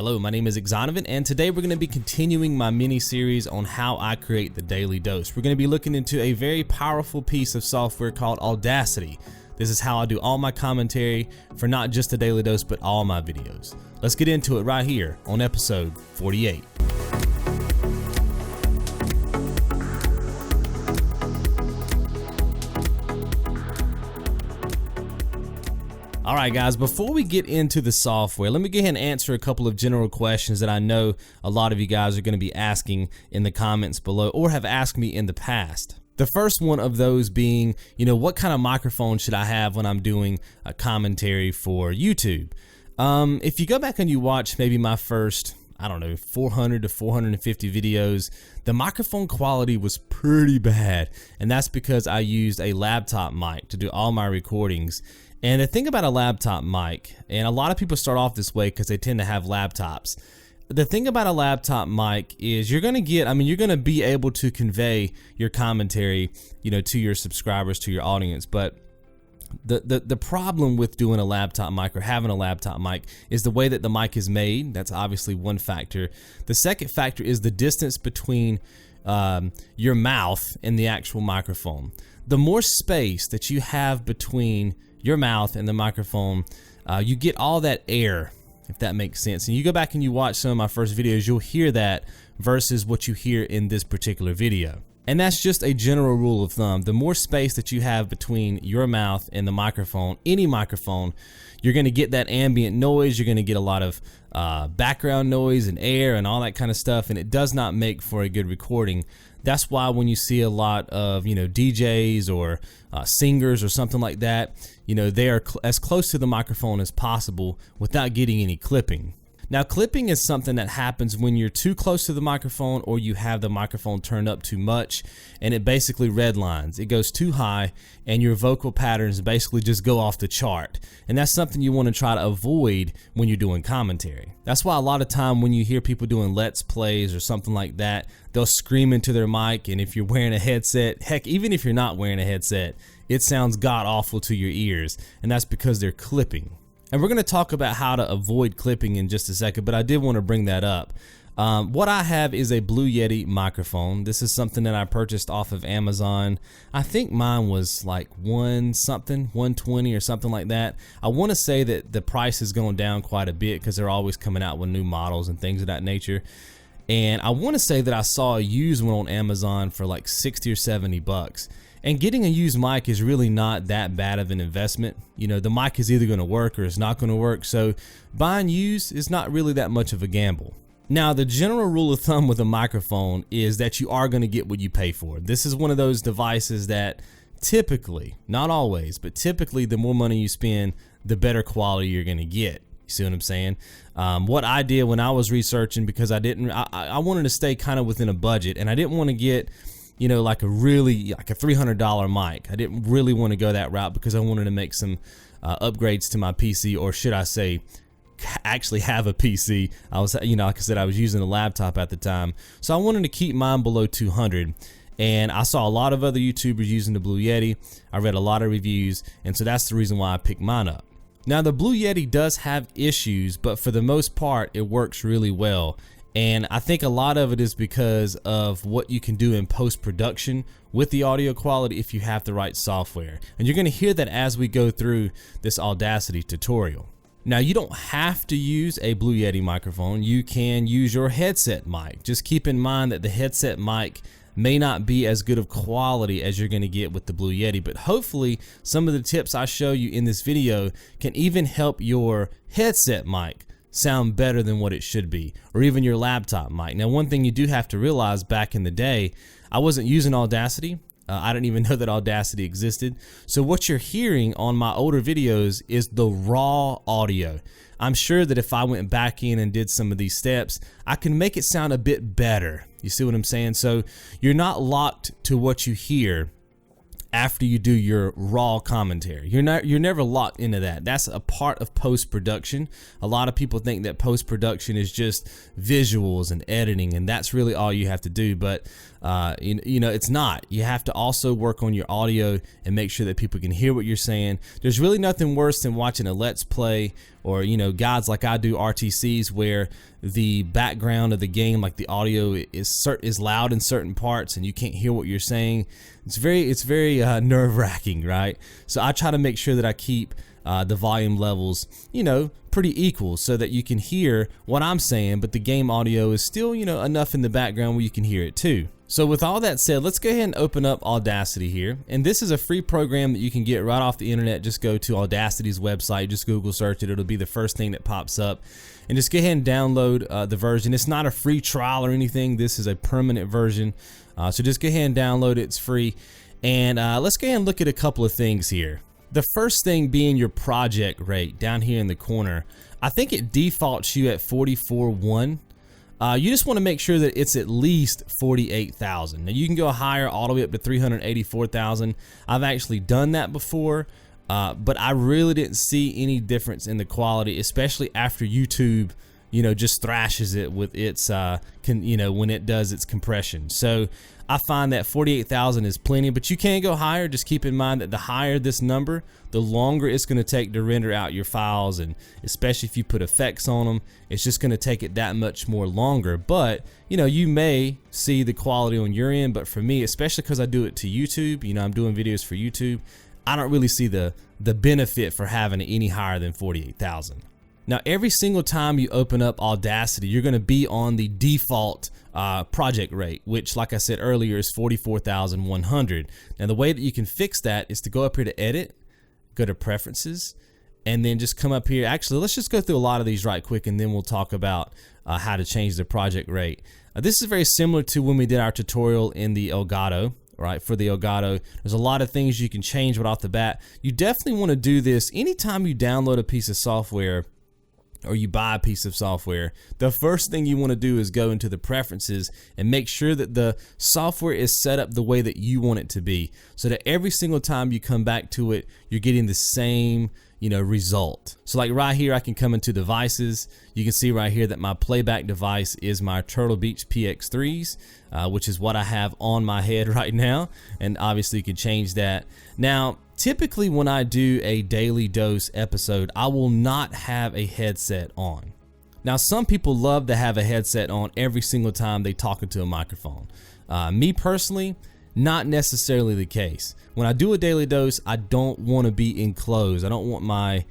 Hello, my name is Xonevant, and today we're going to be continuing my mini-series on how I create the daily dose. We're going to be looking into a very powerful piece of software called Audacity. This is how I do all my commentary for not just the daily dose, but all my videos. Let's get into it right here on episode 48. Alright guys, before we get into the software, let me go ahead and answer a couple of general questions that I know a lot of you guys are going to be asking in the comments below or have asked me in the past. The first one of those being, what kind of microphone should I have when I'm doing a commentary for YouTube? If you go back and you watch maybe my first, 400 to 450 videos, the microphone quality was pretty bad. And that's because I used a laptop mic to do all my recordings. And the thing about a laptop mic, and a lot of people start off this way because they tend to have laptops. The thing about a laptop mic is you're going to be able to convey your commentary, to your subscribers, to your audience. But the problem with doing a laptop mic or having a laptop mic is the way that the mic is made. That's obviously one factor. The second factor is the distance between your mouth and the actual microphone. The more space that you have between your mouth and the microphone, you get all that air, if that makes sense. And you go back and you watch some of my first videos, you'll hear that versus what you hear in this particular video. And that's just a general rule of thumb. The more space that you have between your mouth and the microphone, any microphone, you're going to get that ambient noise. You're going to get a lot of background noise and air and all that kind of stuff, and it does not make for a good recording. That's why when you see a lot of DJs or singers or something like that, they are as close to the microphone as possible without getting any clipping. Now, clipping is something that happens when you're too close to the microphone or you have the microphone turned up too much, and it basically redlines. It goes too high and your vocal patterns basically just go off the chart. And that's something you want to try to avoid when you're doing commentary. That's why a lot of time when you hear people doing Let's Plays or something like that, they'll scream into their mic, and if you're wearing a headset, heck, even if you're not wearing a headset, it sounds god-awful to your ears, and that's because they're clipping. And we're going to talk about how to avoid clipping in just a second, but I did want to bring that up. What I have is a Blue Yeti microphone. This is something that I purchased off of Amazon. I think mine was like $120 or something like that. I want to say that the price has gone down quite a bit because they're always coming out with new models and things of that nature. And I want to say that I saw a used one on Amazon for like 60 or 70 bucks. And getting a used mic is really not that bad of an investment. The mic is either going to work or it's not going to work. So buying used is not really that much of a gamble. Now, the general rule of thumb with a microphone is that you are going to get what you pay for. This is one of those devices that typically, not always, but typically the more money you spend, the better quality you're going to get. You see what I'm saying? What I did when I was researching, because I wanted to stay kind of within a budget, and I didn't want to get like a $300 mic. I didn't really want to go that route because I wanted to make some upgrades to my PC, or should I say actually have a PC. I was, like I said, I was using a laptop at the time. So I wanted to keep mine below 200. And I saw a lot of other YouTubers using the Blue Yeti. I read a lot of reviews, and so that's the reason why I picked mine up. Now, the Blue Yeti does have issues, but for the most part, it works really well. And I think a lot of it is because of what you can do in post-production with the audio quality if you have the right software. And you're going to hear that as we go through this Audacity tutorial. Now, you don't have to use a Blue Yeti microphone. You can use your headset mic. Just keep in mind that the headset mic may not be as good of quality as you're going to get with the Blue Yeti, but hopefully some of the tips I show you in this video can even help your headset mic sound better than what it should be, or even your laptop mic. Now, one thing you do have to realize, back in the day, I wasn't using Audacity. I didn't even know that Audacity existed. So what you're hearing on my older videos is the raw audio. I'm sure that if I went back in and did some of these steps, I can make it sound a bit better. You see what I'm saying? So you're not locked to what you hear after you do your raw commentary. You're never locked into that. That's a part of post-production. A lot of people think that post-production is just visuals and editing, and that's really all you have to do, but it's not. You have to also work on your audio and make sure that people can hear what you're saying. There's really nothing worse than watching a Let's Play or guides like I do, RTCs, where the background of the game, like the audio is loud in certain parts and you can't hear what you're saying. It's very nerve-wracking, right? So I try to make sure that I keep the volume levels pretty equal so that you can hear what I'm saying, but the game audio is still enough in the background where you can hear it too. So with all that said, let's go ahead and open up Audacity here. And this is a free program that you can get right off the internet. Just go to Audacity's website, just Google search it. It'll be the first thing that pops up. And just go ahead and download the version. It's not a free trial or anything. This is a permanent version. So just go ahead and download it. It's free. And let's go ahead and look at a couple of things here. The first thing being your project rate down here in the corner. I think it defaults you at 44.1. You just want to make sure that it's at least 48,000. Now you can go higher all the way up to 384,000. I've actually done that before, but I really didn't see any difference in the quality, especially after YouTube, just thrashes it with its, when it does its compression. So I find that 48,000 is plenty, but you can go higher. Just keep in mind that the higher this number, the longer it's going to take to render out your files, and especially if you put effects on them, it's just going to take it that much more longer. But you may see the quality on your end, but for me, especially because I do it to YouTube, I'm doing videos for YouTube, I don't really see the benefit for having it any higher than 48,000. Now, every single time you open up Audacity, you're going to be on the default project rate, which, like I said earlier, is 44,100. Now, the way that you can fix that is to go up here to Edit, go to Preferences, and then just come up here. Actually, let's just go through a lot of these right quick, and then we'll talk about how to change the project rate. This is very similar to when we did our tutorial in the Elgato. Right, for the Elgato, there's a lot of things you can change right off the bat. You definitely want to do this anytime you download a piece of software or you buy a piece of software. The first thing you want to do is go into the preferences and make sure that the software is set up the way that you want it to be, so that every single time you come back to it, you're getting the same result. So like right here, I can come into devices. You can see right here that my playback device is my Turtle Beach PX3s, which is what I have on my head right now. And obviously you can change that. Now, typically when I do a daily dose episode, I will not have a headset on. Now, some people love to have a headset on every single time they talk into a microphone. Me personally, not necessarily the case. When I do a daily dose, I don't want to be enclosed. I don't want my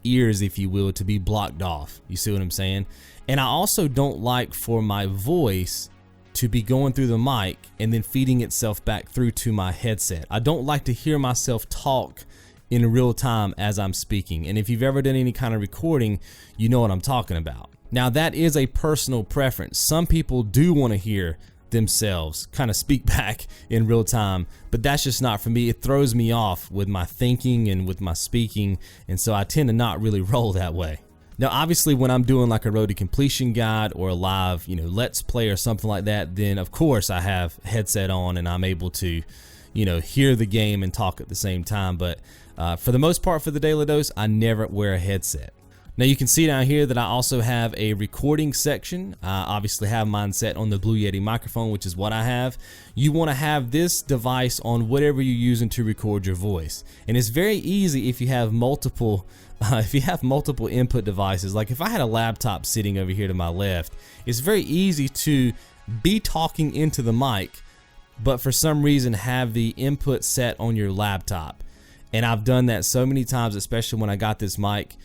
ears, if you will, to be blocked off. You see what I'm saying? And I also don't like for my voice to be going through the mic and then feeding itself back through to my headset. I don't like to hear myself talk in real time as I'm speaking. And if you've ever done any kind of recording, you know what I'm talking about. Now, that is a personal preference. Some people do want to hear themselves kind of speak back in real time, but that's just not for me. It throws me off with my thinking and with my speaking, and so I tend to not really roll that way. Now, obviously, when I'm doing like a road to completion guide or a live, let's play or something like that, then of course I have headset on and I'm able to, hear the game and talk at the same time. But for the most part, for the daily dose, I never wear a headset. Now you can see down here that I also have a recording section. I obviously have mine set on the Blue Yeti microphone, which is what I have. You want to have this device on whatever you're using to record your voice. And it's very easy if you have multiple input devices. Like if I had a laptop sitting over here to my left, it's very easy to be talking into the mic, but for some reason have the input set on your laptop. And I've done that so many times, especially when I got this mic.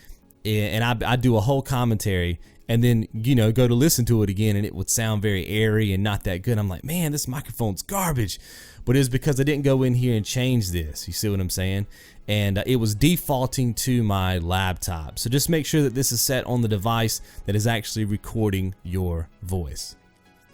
And I do a whole commentary and then, go to listen to it again and it would sound very airy and not that good. I'm like, man, this microphone's garbage. But it's because I didn't go in here and change this. You see what I'm saying? And it was defaulting to my laptop. So just make sure that this is set on the device that is actually recording your voice.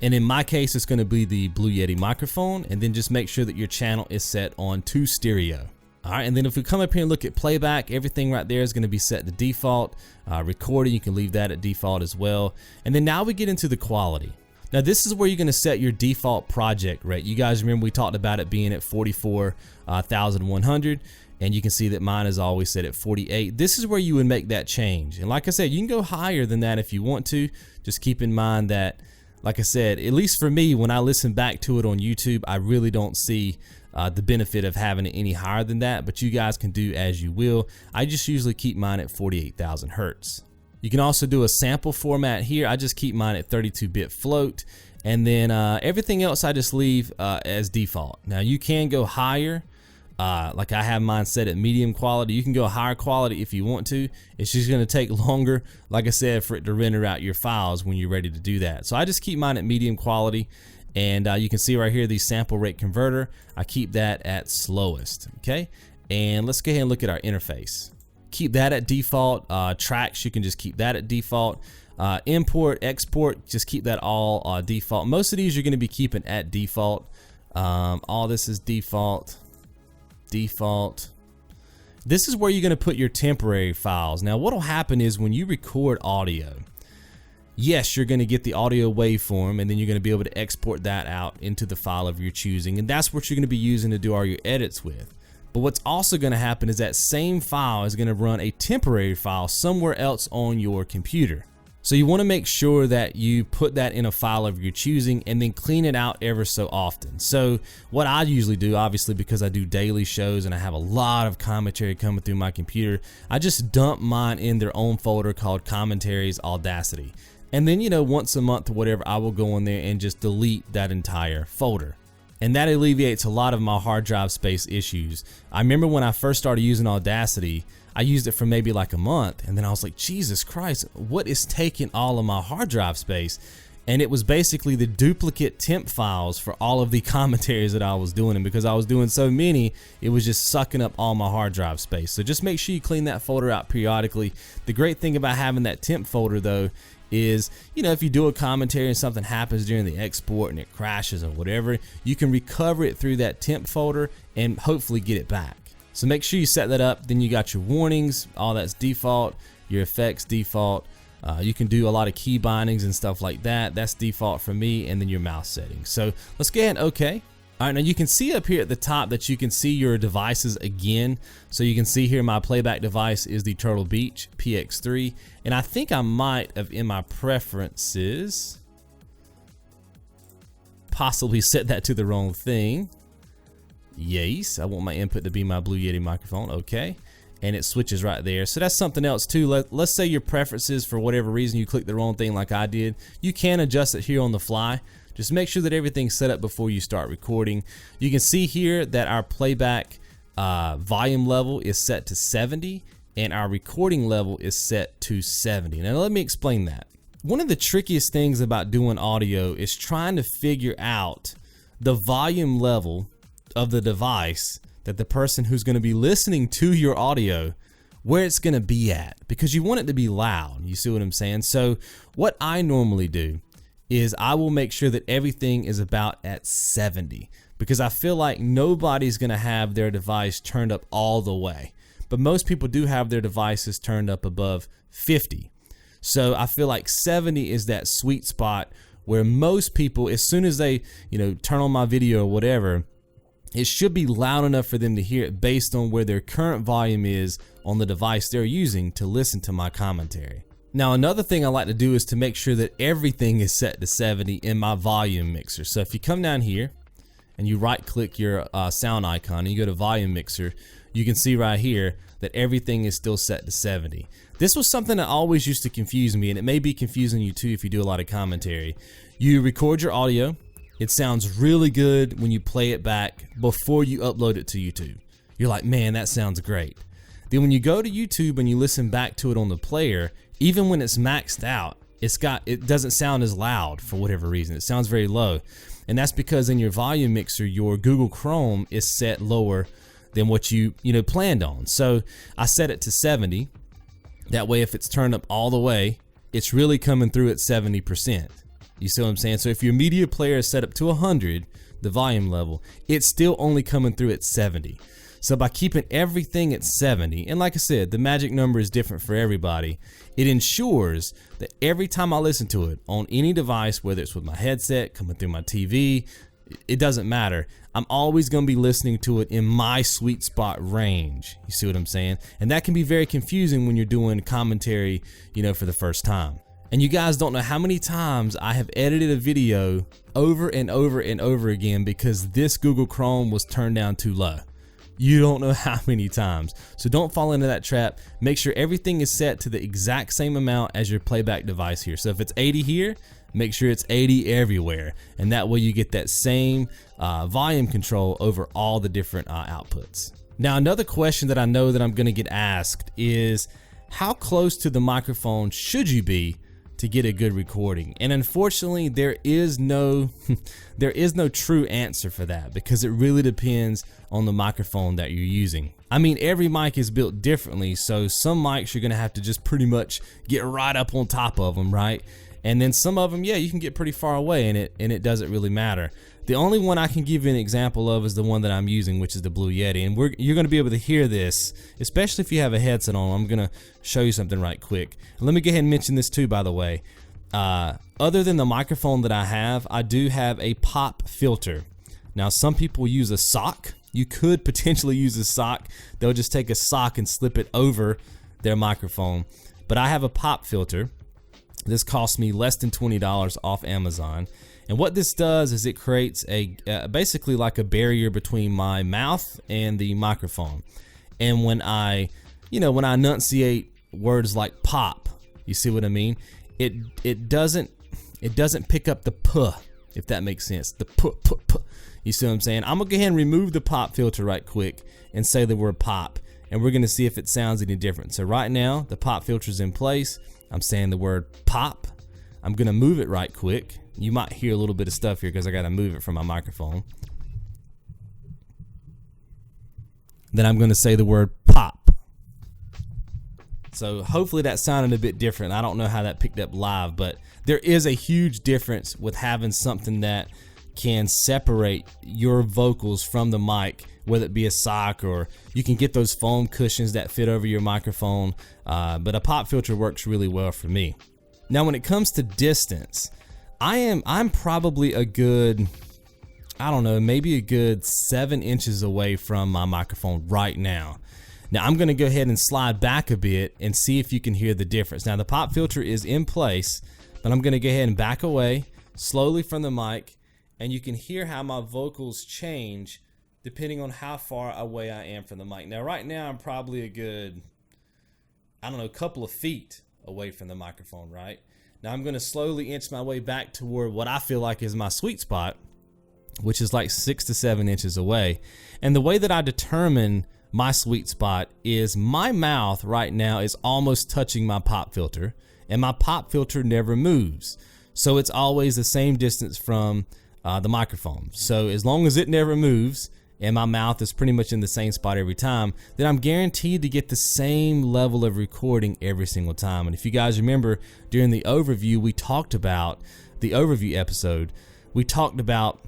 And in my case, it's going to be the Blue Yeti microphone. And then just make sure that your channel is set on to stereo. All right, and then if we come up here and look at playback, everything right there is going to be set to default. Recording, you can leave that at default as well. And then now we get into the quality. Now this is where you're going to set your default project rate. You guys remember we talked about it being at 44,100, and you can see that mine is always set at 48. This is where you would make that change. And like I said, you can go higher than that if you want to. Just keep in mind that like I said, at least for me, when I listen back to it on YouTube, I really don't see the benefit of having it any higher than that, but you guys can do as you will. I just usually keep mine at 48,000 hertz. You can also do a sample format here. I just keep mine at 32-bit float, and then everything else I just leave as default. Now you can go higher. Like I have mine set at medium quality. You can go higher quality if you want to. It's just going to take longer, like I said, for it to render out your files when you're ready to do that. So I just keep mine at medium quality, and you can see right here the sample rate converter. I keep that at slowest. Okay, and let's go ahead and look at our interface. Keep that at default. Tracks, you can just keep that at default. Import, export, just keep that all default. Most of these you're going to be keeping at default. All this is default. This is where you're going to put your temporary files. Now what'll happen is when you record audio, yes, you're going to get the audio waveform, and then you're going to be able to export that out into the file of your choosing, and that's what you're going to be using to do all your edits with. But what's also going to happen is that same file is going to run a temporary file somewhere else on your computer. So you want to make sure that you put that in a file of your choosing and then clean it out ever so often. So what I usually do, obviously because I do daily shows and I have a lot of commentary coming through my computer, I just dump mine in their own folder called Commentaries Audacity. And then, you know, once a month or whatever, I will go in there and just delete that entire folder. And that alleviates a lot of my hard drive space issues. I remember when I first started using Audacity, I used it for maybe like a month, and then I was like, Jesus Christ, what is taking all of my hard drive space? And it was basically the duplicate temp files for all of the commentaries that I was doing, and because I was doing so many, it was just sucking up all my hard drive space. So just make sure you clean that folder out periodically. The great thing about having that temp folder though is, you know, if you do a commentary and something happens during the export and it crashes or whatever, you can recover it through that temp folder and hopefully get it back. So make sure you set that up. Then you got your warnings, all that's default, your effects default. You can do a lot of key bindings and stuff like that. That's default for me, and then your mouse settings. So let's go ahead and OK. All right, now you can see up here at the top that you can see your devices again. So you can see here my playback device is the Turtle Beach PX3, and I think I might have in my preferences possibly set that to the wrong thing. Yes, I want my input to be my Blue Yeti microphone. Okay, and it switches right there. So that's something else too. Let's say your preferences, for whatever reason you click the wrong thing like I did, you can adjust it here on the fly. Just make sure that everything's set up before you start recording. You can see here that our playback volume level is set to 70 and our recording level is set to 70. Now let me explain that. One of the trickiest things about doing audio is trying to figure out the volume level of the device that the person who's going to be listening to your audio, where it's going to be at, because you want it to be loud. You see what I'm saying? So what I normally do is I will make sure that everything is about at 70, because I feel like nobody's going to have their device turned up all the way, but most people do have their devices turned up above 50. So I feel like 70 is that sweet spot where most people, as soon as they, you know, turn on my video or whatever, it should be loud enough for them to hear it based on where their current volume is on the device they're using to listen to my commentary. Now, another thing I like to do is to make sure that everything is set to 70 in my volume mixer. So if you come down here and you right click your sound icon and you go to volume mixer, you can see right here that everything is still set to 70. This was something that always used to confuse me, and it may be confusing you too if you do a lot of commentary. You record your audio. It sounds really good when you play it back before you upload it to YouTube. You're like, man, that sounds great. Then when you go to YouTube and you listen back to it on the player, even when it's maxed out, it doesn't sound as loud for whatever reason. It sounds very low. And that's because in your volume mixer, your Google Chrome is set lower than what you planned on. So I set it to 70. That way, if it's turned up all the way, it's really coming through at 70%. You see what I'm saying? So if your media player is set up to 100, the volume level, it's still only coming through at 70. So by keeping everything at 70, and like I said, the magic number is different for everybody, it ensures that every time I listen to it on any device, whether it's with my headset, coming through my TV, it doesn't matter. I'm always going to be listening to it in my sweet spot range. You see what I'm saying? And that can be very confusing when you're doing commentary, for the first time. And you guys don't know how many times I have edited a video over and over and over again because this Google Chrome was turned down too low. You don't know how many times. So don't fall into that trap. Make sure everything is set to the exact same amount as your playback device here. So if it's 80 here, make sure it's 80 everywhere. And that way you get that same volume control over all the different outputs. Now, another question that I know that I'm gonna get asked is, how close to the microphone should you be to get a good recording? And unfortunately, there is no true answer for that, because it really depends on the microphone that you're using. I mean, every mic is built differently, so some mics you're gonna have to just pretty much get right up on top of them, right? And then some of them, yeah, you can get pretty far away and it doesn't really matter. The only one I can give you an example of is the one that I'm using, which is the Blue Yeti. And you're gonna be able to hear this, especially if you have a headset on. I'm gonna show you something right quick. And let me go ahead and mention this too, by the way. Other than the microphone that I have, I do have a pop filter. Now, some people use a sock. You could potentially use a sock. They'll just take a sock and slip it over their microphone. But I have a pop filter. This cost me less than $20 off Amazon. And what this does is it creates a basically like a barrier between my mouth and the microphone. And when I enunciate words like pop, you see what I mean? It doesn't pick up the p, if that makes sense. The p. You see what I'm saying? I'm gonna go ahead and remove the pop filter right quick and say the word pop, and we're gonna see if it sounds any different. So right now the pop filter's in place. I'm saying the word pop. I'm gonna move it right quick. You might hear a little bit of stuff here because I gotta move it from my microphone. Then I'm gonna say the word pop. So hopefully that sounded a bit different. I don't know how that picked up live, but there is a huge difference with having something that can separate your vocals from the mic, whether it be a sock or you can get those foam cushions that fit over your microphone. But a pop filter works really well for me. Now, when it comes to distance, I'm probably a good, I don't know, maybe a good 7 inches away from my microphone right now. Now I'm gonna go ahead and slide back a bit and see if you can hear the difference. Now the pop filter is in place, but I'm gonna go ahead and back away slowly from the mic, and you can hear how my vocals change depending on how far away I am from the mic. Now right now I'm probably a good, I don't know, couple of feet away from the microphone, right? Now I'm gonna slowly inch my way back toward what I feel like is my sweet spot, which is like 6 to 7 inches away. And the way that I determine my sweet spot is my mouth right now is almost touching my pop filter, and my pop filter never moves. So it's always the same distance from the microphone. So as long as it never moves and my mouth is pretty much in the same spot every time, then I'm guaranteed to get the same level of recording every single time. And if you guys remember, during the overview, we talked about the overview episode, we talked about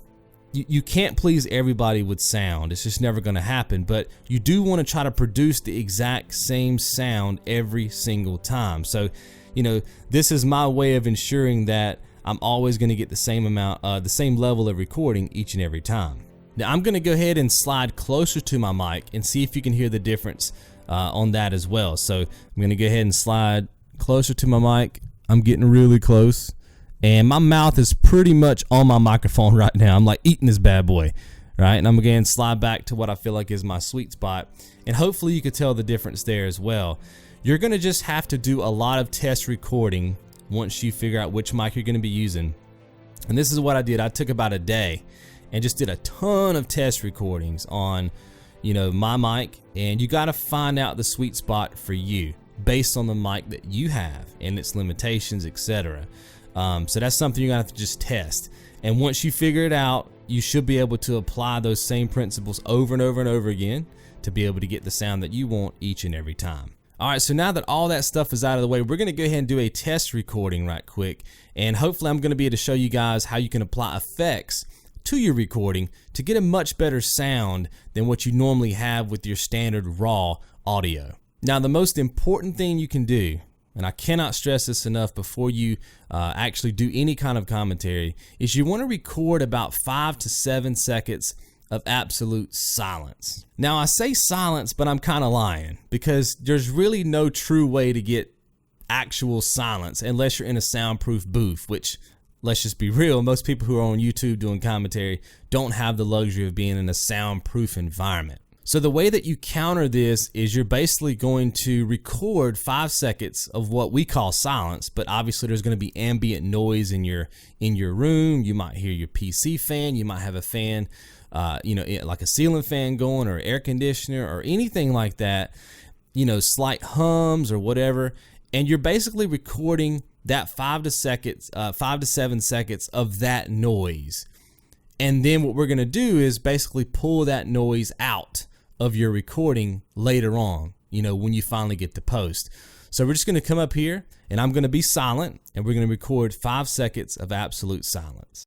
you can't please everybody with sound. It's just never going to happen, but you do want to try to produce the exact same sound every single time. So, you know, this is my way of ensuring that I'm always going to get the same amount, the same level of recording each and every time. Now I'm going to go ahead and slide closer to my mic and see if you can hear the difference on that as well. So I'm going to go ahead and slide closer to my mic. I'm getting really close. And my mouth is pretty much on my microphone right now. I'm like eating this bad boy, right? And I'm again slide back to what I feel like is my sweet spot. And hopefully you could tell the difference there as well. You're gonna just have to do a lot of test recording once you figure out which mic you're gonna be using. And this is what I did. I took about a day and just did a ton of test recordings on, you know, my mic. And you gotta find out the sweet spot for you based on the mic that you have and its limitations, etc. So that's something you're gonna have to just test. And once you figure it out, you should be able to apply those same principles over and over and over again to be able to get the sound that you want each and every time. All right, so now that all that stuff is out of the way, we're gonna go ahead and do a test recording right quick. And hopefully I'm gonna be able to show you guys how you can apply effects to your recording to get a much better sound than what you normally have with your standard raw audio. Now, the most important thing you can do, and I cannot stress this enough before you actually do any kind of commentary, is you want to record about 5 to 7 seconds of absolute silence. Now I say silence, but I'm kind of lying because there's really no true way to get actual silence, unless you're in a soundproof booth, which, let's just be real, most people who are on YouTube doing commentary don't have the luxury of being in a soundproof environment. So the way that you counter this is you're basically going to record 5 seconds of what we call silence, but obviously there's going to be ambient noise in your room. You might hear your PC fan, you might have a fan, like a ceiling fan going, or air conditioner or anything like that, slight hums or whatever. And you're basically recording that 5 to 7 seconds of that noise. And then what we're going to do is basically pull that noise out of your recording later on, when you finally get to post. So we're just going to come up here and I'm going to be silent and we're going to record 5 seconds of absolute silence.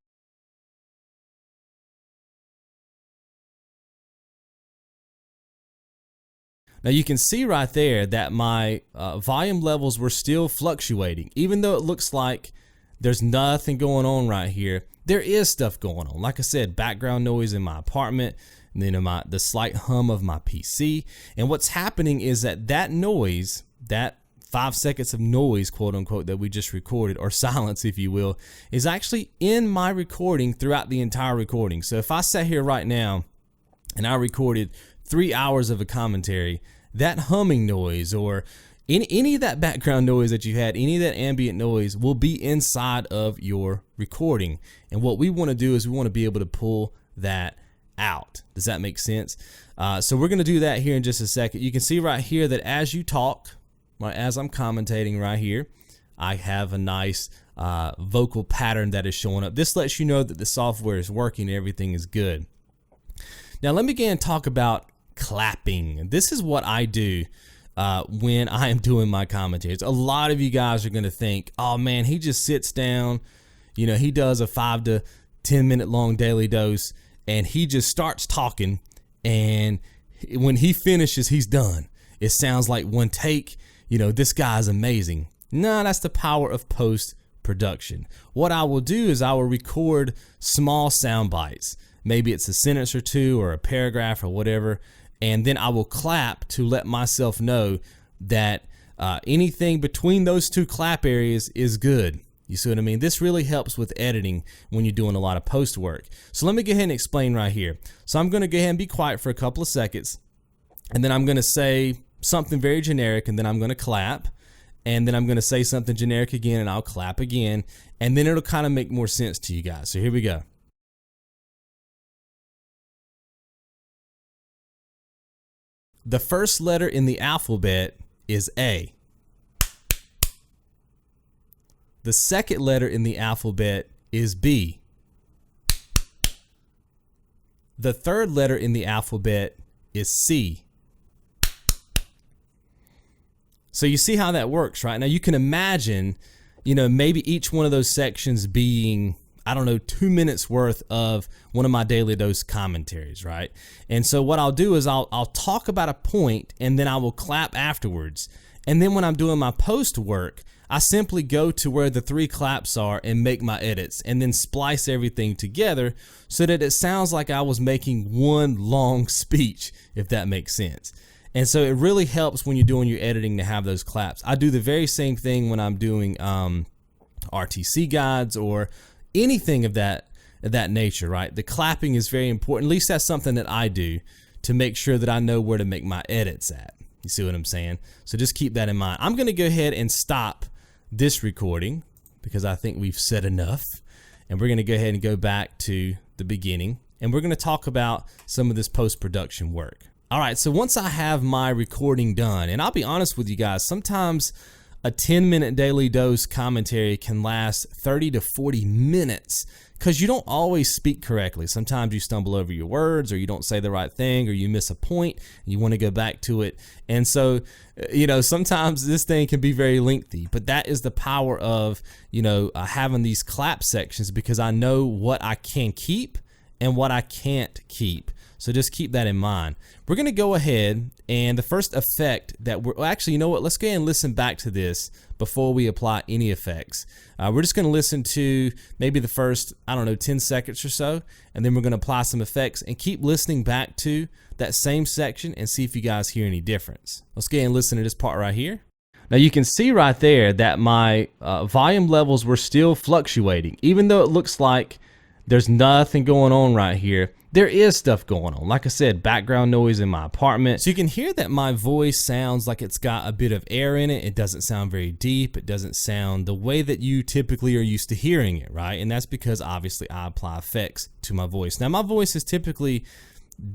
Now you can see right there that my volume levels were still fluctuating. Even though it looks like there's nothing going on right here, there is stuff going on. Like I said, background noise in my apartment, and then the slight hum of my PC. And what's happening is that noise, that 5 seconds of noise, quote unquote, that we just recorded, or silence if you will, is actually in my recording throughout the entire recording. So if I sat here right now and I recorded 3 hours of a commentary, that humming noise or any of that background noise that you had, any of that ambient noise will be inside of your recording. And what we want to do is we want to be able to pull that out. Does that make sense? So we're going to do that here in just a second. You can see right here that as you talk, right, as I'm commentating right here, I have a nice vocal pattern that is showing up. This lets you know that the software is working and everything is good. Now let me again talk about clapping. This is what I do when I am doing my commentaries. A lot of you guys are going to think, oh man, he just sits down, he does a 5 to 10 minute long daily dose and he just starts talking, and when he finishes, he's done. It sounds like one take, this guy's amazing. No, that's the power of post-production. What I will do is I will record small sound bites. Maybe it's a sentence or two or a paragraph or whatever, and then I will clap to let myself know that anything between those two clap areas is good. You see what I mean? This really helps with editing when you're doing a lot of post work. So let me go ahead and explain right here. So I'm going to go ahead and be quiet for a couple of seconds, and then I'm going to say something very generic, and then I'm going to clap, and then I'm going to say something generic again, and I'll clap again, and then it'll kind of make more sense to you guys. So here we go. The first letter in the alphabet is A. The second letter in the alphabet is B. The third letter in the alphabet is C. So you see how that works, right? Now you can imagine, maybe each one of those sections being, 2 minutes worth of one of my daily dose commentaries, right? And so what I'll do is I'll talk about a point, and then I will clap afterwards. And then when I'm doing my post work, I simply go to where the 3 claps are and make my edits, and then splice everything together so that it sounds like I was making one long speech, if that makes sense. And so it really helps when you're doing your editing to have those claps. I do the very same thing when I'm doing RTC guides or anything of that nature, right? The clapping is very important. At least that's something that I do to make sure that I know where to make my edits at. You see what I'm saying? So just keep that in mind. I'm going to go ahead and stop this recording because I think we've said enough, and we're going to go ahead and go back to the beginning, and we're going to talk about some of this post-production work. All right, so once I have my recording done, and I'll be honest with you guys, sometimes a 10-minute daily dose commentary can last 30 to 40 minutes because you don't always speak correctly. Sometimes you stumble over your words, or you don't say the right thing, or you miss a point and you want to go back to it. And so, sometimes this thing can be very lengthy, but that is the power of, having these clap sections, because I know what I can keep and what I can't keep. So just keep that in mind. We're going to go ahead, and the first effect that actually, you know what? Let's go ahead and listen back to this before we apply any effects. We're just going to listen to maybe the first, 10 seconds or so, and then we're going to apply some effects and keep listening back to that same section and see if you guys hear any difference. Let's go ahead and listen to this part right here. Now you can see right there that my volume levels were still fluctuating. Even though it looks like there's nothing going on right here, there is stuff going on. Like I said, background noise in my apartment. So you can hear that my voice sounds like it's got a bit of air in it. It doesn't sound very deep. It doesn't sound the way that you typically are used to hearing it, right? And that's because obviously I apply effects to my voice. Now my voice is typically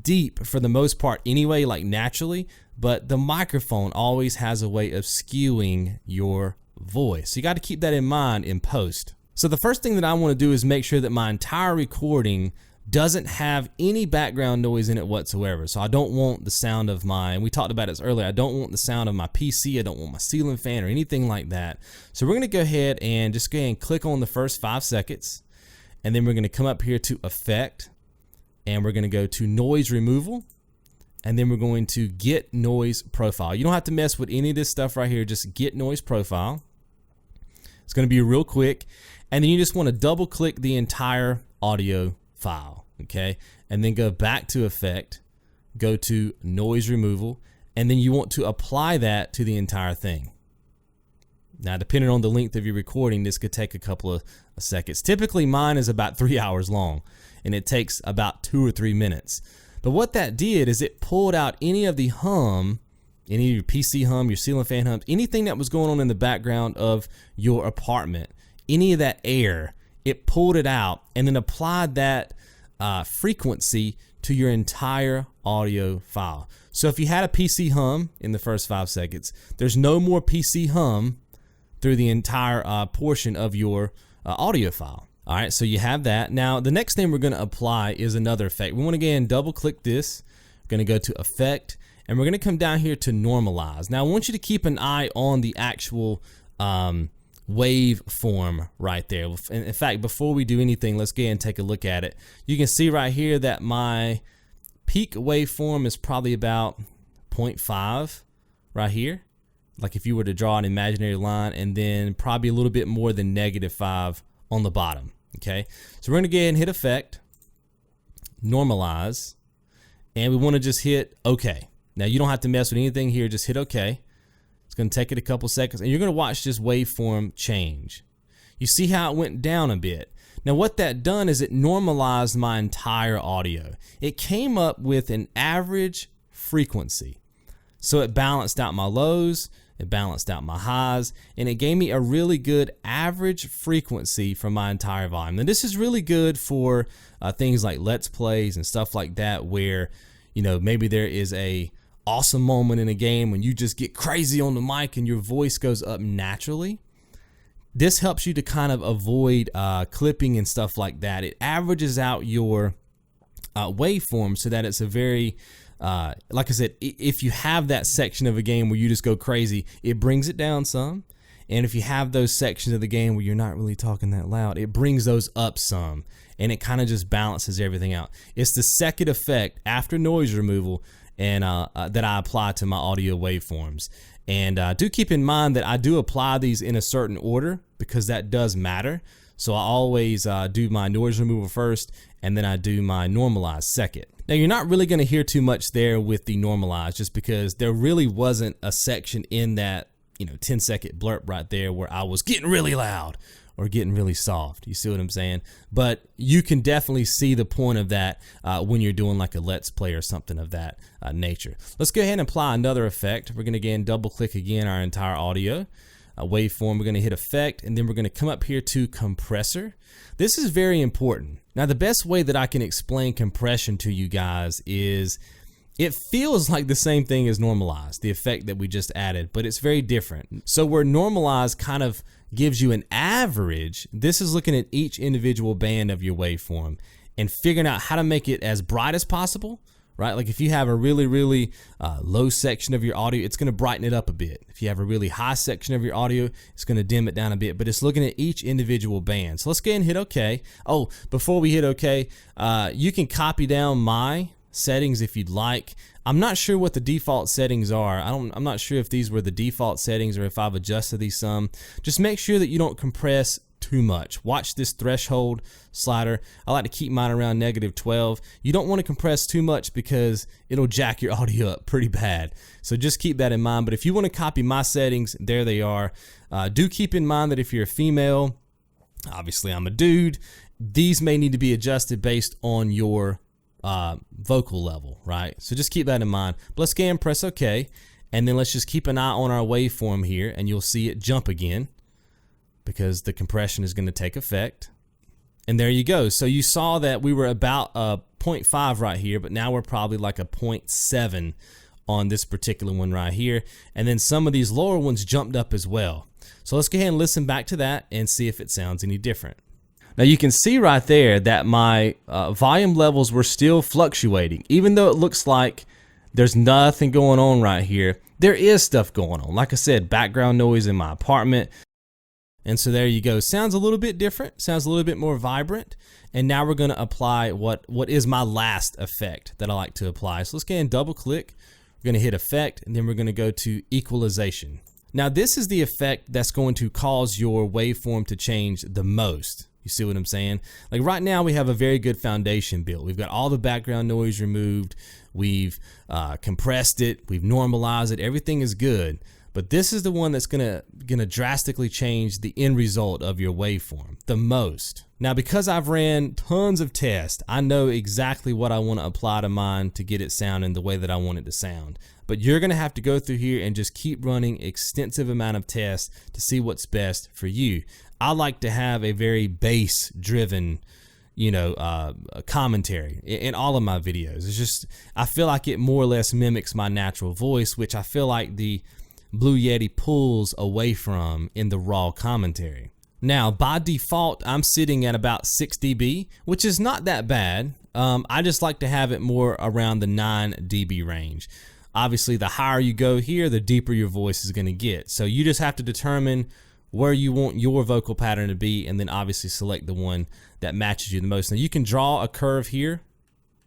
deep for the most part anyway, like naturally, but the microphone always has a way of skewing your voice. So you got to keep that in mind in post. So the first thing that I want to do is make sure that my entire recording doesn't have any background noise in it whatsoever. So I don't want the sound of and we talked about this earlier, I don't want the sound of my PC, I don't want my ceiling fan or anything like that. So we're going to go ahead and just go ahead and click on the first 5 seconds, and then we're going to come up here to Effect, and we're going to go to Noise Removal, and then we're going to Get Noise Profile. You don't have to mess with any of this stuff right here, just Get Noise Profile. It's going to be real quick, and then you just want to double click the entire audio file, okay? And then go back to Effect, go to Noise Removal, and then you want to apply that to the entire thing. Now, depending on the length of your recording, this could take a couple of seconds. Typically, mine is about 3 hours long, and it takes about 2 or 3 minutes. But what that did is it pulled out any of the hum, any of your PC hum, your ceiling fan hums, anything that was going on in the background of your apartment, any of that air, it pulled it out and then applied that frequency to your entire audio file. So if you had a PC hum in the first 5 seconds, there's no more PC hum through the entire portion of your audio file. All right, so you have that. Now, the next thing we're going to apply is another effect. We want to again double click this. We're going to go to Effect, and we're going to come down here to Normalize. Now, I want you to keep an eye on the actual wave form right there. In fact, before we do anything, let's go ahead and take a look at it. You can see right here that my peak waveform is probably about 0.5 right here. Like if you were to draw an imaginary line, and then probably a little bit more than -5 on the bottom. Okay, so we're going to go ahead and hit Effect, Normalize, and we want to just hit OK. Now you don't have to mess with anything here, just hit OK. It's going to take it a couple seconds, and you're going to watch this waveform change. You see how it went down a bit. Now what that done is it normalized my entire audio. It came up with an average frequency. So it balanced out my lows, it balanced out my highs, and it gave me a really good average frequency for my entire volume. And this is really good for things like Let's Plays and stuff like that, where, you know, maybe there is a awesome moment in a game when you just get crazy on the mic and your voice goes up naturally. This helps you to kind of avoid clipping and stuff like that. It averages out your waveform so that it's a very, like I said, if you have that section of a game where you just go crazy, it brings it down some. And if you have those sections of the game where you're not really talking that loud, it brings those up some. And it kind of just balances everything out. It's the second effect after noise removal and that I apply to my audio waveforms. And do keep in mind that I do apply these in a certain order because that does matter. So I always do my noise removal first, and then I do my normalize second. Now you're not really going to hear too much there with the normalize, just because there really wasn't a section in that 10-second blurb right there where I was getting really loud or getting really soft. You see what I'm saying? But you can definitely see the point of that when you're doing like a Let's Play or something of that nature. Let's go ahead and apply another effect. We're going to again double click again our entire audio waveform. We're going to hit Effect, and then we're going to come up here to Compressor. This is very important. Now the best way that I can explain compression to you guys is it feels like the same thing as normalize, the effect that we just added, but it's very different. So where normalize kind of gives you an average, this is looking at each individual band of your waveform and figuring out how to make it as bright as possible, right? Like if you have a really, really low section of your audio, it's going to brighten it up a bit. If you have a really high section of your audio, it's going to dim it down a bit, but it's looking at each individual band. So let's go ahead and hit OK. Oh, before we hit OK, you can copy down my settings if you'd like. I'm not sure what the default settings are. I'm not sure if these were the default settings or if I've adjusted these some. Just make sure that you don't compress too much. Watch this threshold slider. I like to keep mine around -12. You don't want to compress too much because it'll jack your audio up pretty bad. So just keep that in mind. But if you want to copy my settings, there they are. Do keep in mind that if you're a female, obviously I'm a dude, these may need to be adjusted based on your vocal level, right? So just keep that in mind. But let's go ahead and press OK. And then let's just keep an eye on our waveform here, and you'll see it jump again because the compression is going to take effect. And there you go. So you saw that we were about a 0.5 right here, but now we're probably like a 0.7 on this particular one right here. And then some of these lower ones jumped up as well. So let's go ahead and listen back to that and see if it sounds any different. Now you can see right there that my volume levels were still fluctuating, even though it looks like there's nothing going on right here. There is stuff going on. Like I said, background noise in my apartment. And so there you go. Sounds a little bit different. Sounds a little bit more vibrant. And now we're going to apply what is my last effect that I like to apply. So let's go ahead and double click. We're going to hit effect, and then we're going to go to equalization. Now this is the effect that's going to cause your waveform to change the most. You see what I'm saying? Like right now we have a very good foundation built. We've got all the background noise removed. We've compressed it. We've normalized it. Everything is good. But this is the one that's gonna drastically change the end result of your waveform the most. Now because I've ran tons of tests, I know exactly what I want to apply to mine to get it sounding the way that I want it to sound. But you're gonna have to go through here and just keep running extensive amount of tests to see what's best for you. I like to have a very bass driven, commentary in all of my videos. It's just, I feel like it more or less mimics my natural voice, which I feel like the Blue Yeti pulls away from in the raw commentary. Now, by default, I'm sitting at about 6 dB, which is not that bad. I just like to have it more around the 9 dB range. Obviously, the higher you go here, the deeper your voice is going to get. So you just have to determine where you want your vocal pattern to be, and then obviously select the one that matches you the most. Now you can draw a curve here,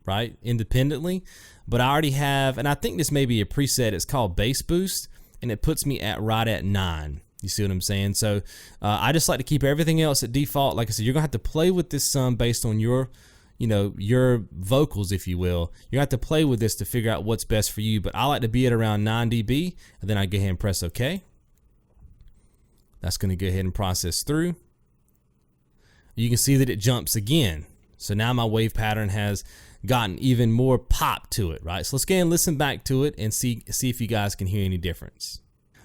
right, independently, but I already have, and I think this may be a preset, it's called bass boost, and it puts me right at 9. You see what I'm saying? So I just like to keep everything else at default. Like I said, you're gonna have to play with this some based on your vocals, if you will. You have to play with this to figure out what's best for you, but I like to be at around 9 dB, and then I go ahead and press OK. That's going to go ahead and process through. You can see that it jumps again. So now my wave pattern has gotten even more pop to it, right? So let's go ahead and listen back to it and see if you guys can hear any difference.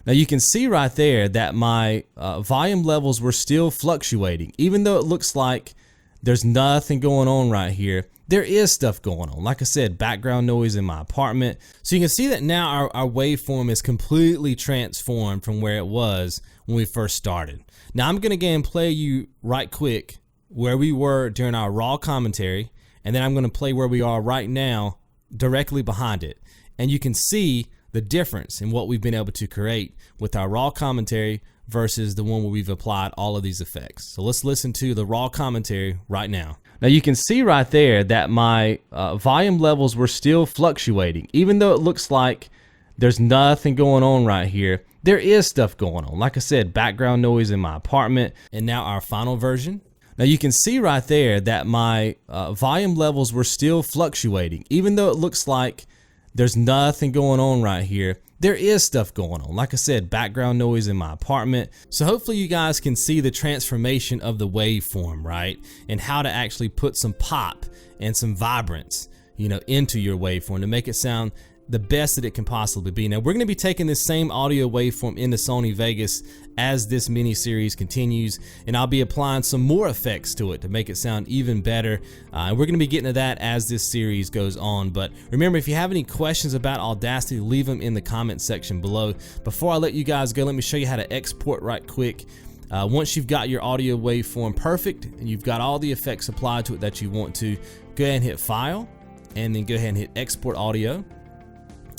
Now you can see right there that my volume levels were still fluctuating, even though it looks like there's nothing going on right here. There is stuff going on. Like I said, background noise in my apartment. So you can see that now our waveform is completely transformed from where it was when we first started. Now I'm gonna again play you right quick where we were during our raw commentary, and then I'm gonna play where we are right now directly behind it. And you can see the difference in what we've been able to create with our raw commentary versus the one where we've applied all of these effects. So let's listen to the raw commentary right now. Now you can see right there that my volume levels were still fluctuating, even though it looks like there's nothing going on right here. There is stuff going on. Like I said, background noise in my apartment. And now our final version. Now you can see right there that my volume levels were still fluctuating, even though it looks like there's nothing going on right here. There is stuff going on. Like I said, background noise in my apartment. So hopefully you guys can see the transformation of the waveform, right? And how to actually put some pop and some vibrance, into your waveform to make it sound the best that it can possibly be. Now we're going to be taking this same audio waveform into Sony Vegas as this mini series continues, and I'll be applying some more effects to it to make it sound even better, and we're going to be getting to that as this series goes on. But remember, if you have any questions about Audacity, leave them in the comment section below. Before I let you guys go, let me show you how to export right quick. Once you've got your audio waveform perfect and you've got all the effects applied to it that you want to, go ahead and hit File, and then go ahead and hit Export Audio.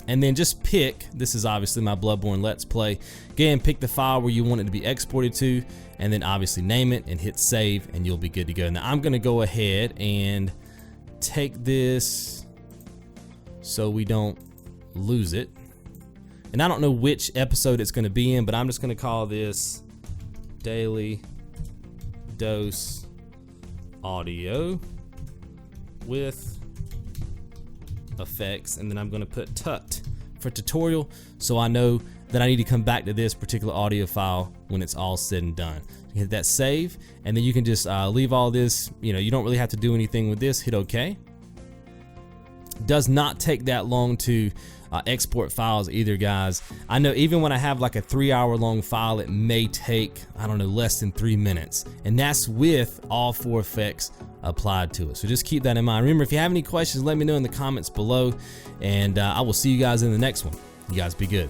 And then just pick, this is obviously my Bloodborne Let's Play, go ahead and pick the file where you want it to be exported to, and then obviously name it and hit save, and you'll be good to go. Now I'm gonna go ahead and take this so we don't lose it. And I don't know which episode it's gonna be in, but I'm just gonna call this Daily dose audio with effects, and then I'm going to put tut for tutorial, so I know that I need to come back to this particular audio file when it's all said and done. Hit that save, and then you can just leave all this. You don't really have to do anything with this. Hit OK. Does not take that long to export files either, guys. I know even when I have like a 3-hour long file, it may take, I don't know, less than 3 minutes, and that's with all 4 effects applied to it. So just keep that in mind. Remember, if you have any questions, let me know in the comments below, and I will see you guys in the next one. You guys be good.